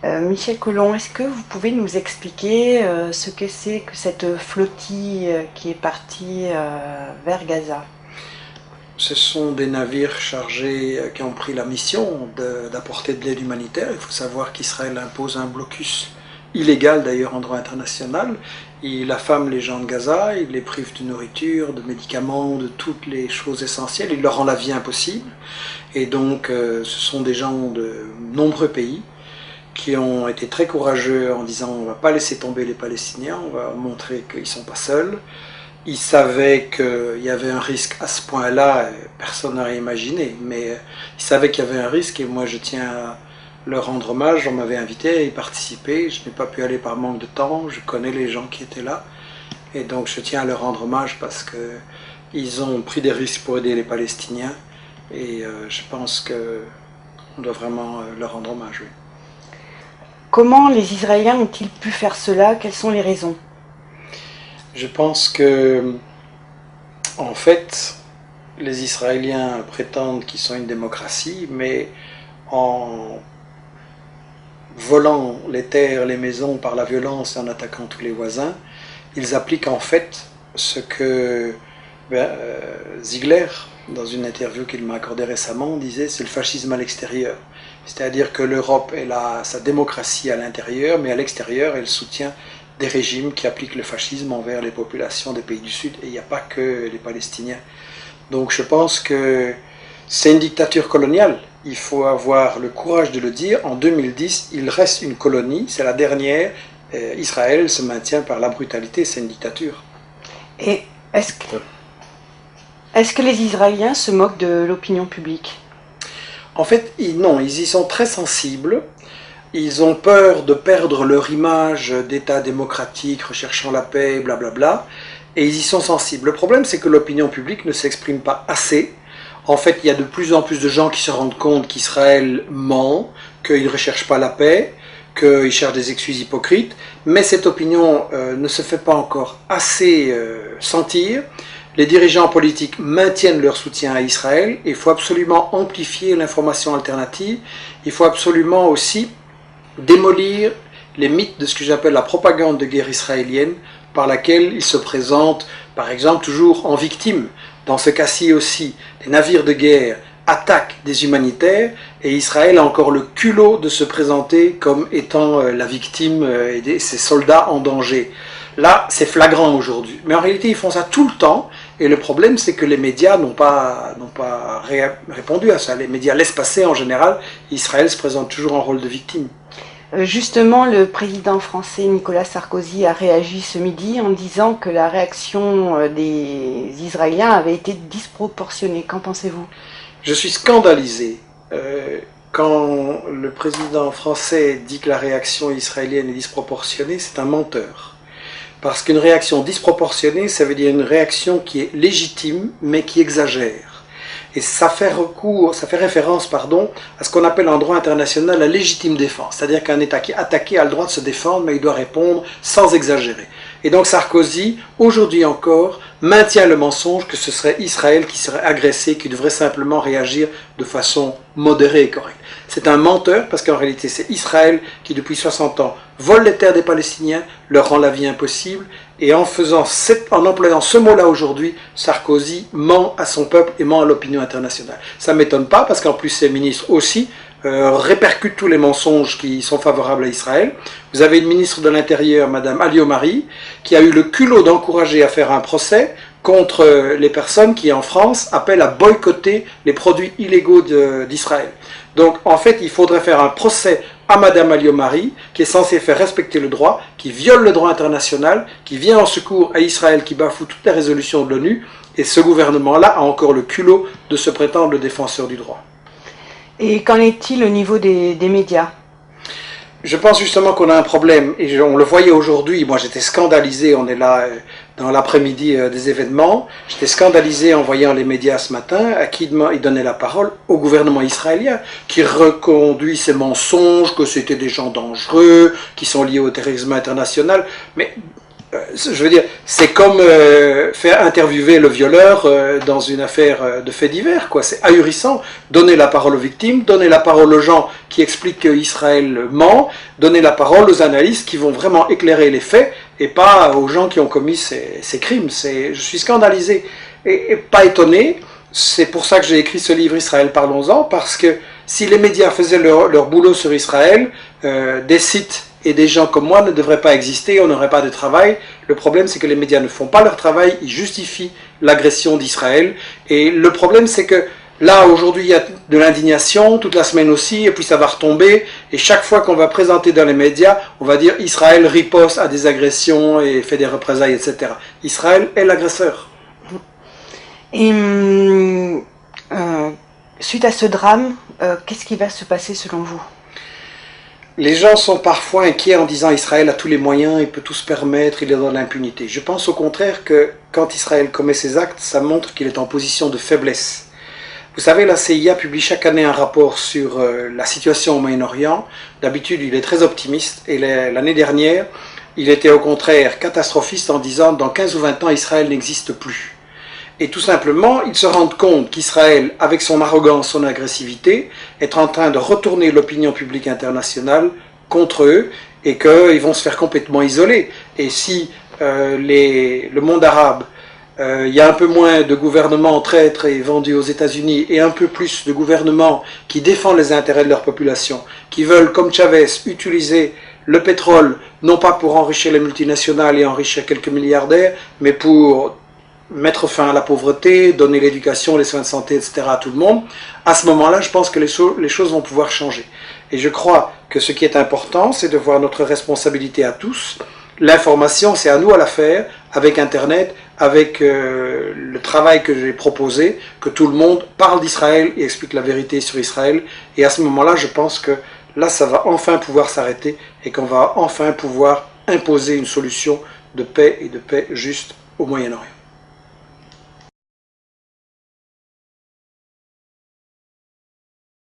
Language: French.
Michel Collomb, est-ce que vous pouvez nous expliquer ce que c'est que cette flottille qui est partie vers Gaza? Ce sont des navires chargés qui ont pris la mission d'apporter de l'aide humanitaire. Il faut savoir qu'Israël impose un blocus illégal d'ailleurs en droit international. Il affame les gens de Gaza, il les prive de nourriture, de médicaments, de toutes les choses essentielles. Il leur rend la vie impossible. Et donc ce sont des gens de nombreux pays qui ont été très courageux en disant on ne va pas laisser tomber les Palestiniens, on va montrer qu'ils ne sont pas seuls. Ils savaient qu'il y avait un risque à ce point-là, personne n'aurait imaginé, mais ils savaient qu'il y avait un risque et moi je tiens à leur rendre hommage. On m'avait invité à y participer, je n'ai pas pu aller par manque de temps, je connais les gens qui étaient là et donc je tiens à leur rendre hommage parce qu'ils ont pris des risques pour aider les Palestiniens et je pense qu'on doit vraiment leur rendre hommage. Oui. Comment les Israéliens ont-ils pu faire cela? Quelles sont les raisons? Je pense que, en fait, les Israéliens prétendent qu'ils sont une démocratie, mais en volant les terres, les maisons par la violence et en attaquant tous les voisins, ils appliquent en fait ce que Ziegler, dans une interview qu'il m'a accordée récemment, disait c'est le fascisme à l'extérieur. C'est-à-dire que l'Europe a sa démocratie à l'intérieur, mais à l'extérieur, elle soutient des régimes qui appliquent le fascisme envers les populations des pays du Sud, et il n'y a pas que les Palestiniens. Donc je pense que c'est une dictature coloniale, il faut avoir le courage de le dire. En 2010, il reste une colonie, c'est la dernière, Israël se maintient par la brutalité, c'est une dictature. Et est-ce que les Israéliens se moquent de l'opinion publique? En fait, non, ils y sont très sensibles. Ils ont peur de perdre leur image d'État démocratique, recherchant la paix, blablabla, et ils y sont sensibles. Le problème, c'est que l'opinion publique ne s'exprime pas assez. En fait, il y a de plus en plus de gens qui se rendent compte qu'Israël ment, qu'il ne recherche pas la paix, qu'il cherche des excuses hypocrites, mais cette opinion ne se fait pas encore assez sentir. Les dirigeants politiques maintiennent leur soutien à Israël. Il faut absolument amplifier l'information alternative. Il faut absolument aussi démolir les mythes de ce que j'appelle la propagande de guerre israélienne, par laquelle ils se présentent, par exemple, toujours en victime. Dans ce cas-ci aussi, les navires de guerre attaquent des humanitaires et Israël a encore le culot de se présenter comme étant la victime et ses soldats en danger. Là, c'est flagrant aujourd'hui. Mais en réalité, ils font ça tout le temps. Et le problème, c'est que les médias n'ont pas répondu à ça. Les médias laissent passer en général. Israël se présente toujours en rôle de victime. Justement, le président français Nicolas Sarkozy a réagi ce midi en disant que la réaction des Israéliens avait été disproportionnée. Qu'en pensez-vous? Je suis scandalisé. Quand le président français dit que la réaction israélienne est disproportionnée, c'est un menteur. Parce qu'une réaction disproportionnée, ça veut dire une réaction qui est légitime, mais qui exagère. Et ça fait référence, à ce qu'on appelle en droit international la légitime défense. C'est-à-dire qu'un État qui est attaqué a le droit de se défendre, mais il doit répondre sans exagérer. Et donc Sarkozy, aujourd'hui encore, maintient le mensonge que ce serait Israël qui serait agressé, qui devrait simplement réagir de façon modérée et correcte. C'est un menteur parce qu'en réalité c'est Israël qui depuis 60 ans vole les terres des Palestiniens, leur rend la vie impossible et en employant ce mot-là aujourd'hui, Sarkozy ment à son peuple et ment à l'opinion internationale. Ça ne m'étonne pas parce qu'en plus ses ministres aussi répercutent tous les mensonges qui sont favorables à Israël. Vous avez une ministre de l'Intérieur, Madame Alliot-Marie, qui a eu le culot d'encourager à faire un procès contre les personnes qui en France appellent à boycotter les produits illégaux d'Israël. Donc en fait il faudrait faire un procès à Madame Alliot-Marie, qui est censée faire respecter le droit, qui viole le droit international, qui vient en secours à Israël, qui bafoue toutes les résolutions de l'ONU, et ce gouvernement-là a encore le culot de se prétendre le défenseur du droit. Et qu'en est-il au niveau des médias? Je pense justement qu'on a un problème, et on le voyait aujourd'hui, moi j'étais scandalisé, on est là dans l'après-midi des événements, j'étais scandalisé en voyant les médias ce matin, à qui ils donnaient la parole au gouvernement israélien, qui reconduit ces mensonges, que c'était des gens dangereux, qui sont liés au terrorisme international, mais je veux dire, c'est comme faire interviewer le violeur dans une affaire de faits divers, quoi. C'est ahurissant. Donner la parole aux victimes, donner la parole aux gens qui expliquent qu'Israël ment, donner la parole aux analystes qui vont vraiment éclairer les faits et pas aux gens qui ont commis ces crimes. Je suis scandalisé et pas étonné. C'est pour ça que j'ai écrit ce livre Israël, parlons-en, parce que si les médias faisaient leur boulot sur Israël, des sites et des gens comme moi ne devraient pas exister, on n'aurait pas de travail. Le problème, c'est que les médias ne font pas leur travail, ils justifient l'agression d'Israël. Et le problème, c'est que là, aujourd'hui, il y a de l'indignation, toute la semaine aussi, et puis ça va retomber. Et chaque fois qu'on va présenter dans les médias, on va dire Israël riposte à des agressions et fait des représailles, etc. Israël est l'agresseur. Et suite à ce drame, qu'est-ce qui va se passer selon vous ? Les gens sont parfois inquiets en disant Israël a tous les moyens, il peut tout se permettre, il est dans l'impunité. Je pense au contraire que quand Israël commet ses actes, ça montre qu'il est en position de faiblesse. Vous savez, la CIA publie chaque année un rapport sur la situation au Moyen-Orient. D'habitude, il est très optimiste et l'année dernière, il était au contraire catastrophiste en disant dans 15 ou 20 ans, Israël n'existe plus. Et tout simplement, ils se rendent compte qu'Israël, avec son arrogance, son agressivité, est en train de retourner l'opinion publique internationale contre eux et qu'ils vont se faire complètement isoler. Et si le monde arabe, il y a un peu moins de gouvernements traîtres et vendus aux États-Unis et un peu plus de gouvernements qui défendent les intérêts de leur population, qui veulent, comme Chavez, utiliser le pétrole, non pas pour enrichir les multinationales et enrichir quelques milliardaires, mais pour mettre fin à la pauvreté, donner l'éducation, les soins de santé, etc. à tout le monde, à ce moment-là, je pense que les choses vont pouvoir changer. Et je crois que ce qui est important, c'est de voir notre responsabilité à tous. L'information, c'est à nous à la faire, avec Internet, avec le travail que j'ai proposé, que tout le monde parle d'Israël et explique la vérité sur Israël. Et à ce moment-là, je pense que là, ça va enfin pouvoir s'arrêter et qu'on va enfin pouvoir imposer une solution de paix et de paix juste au Moyen-Orient.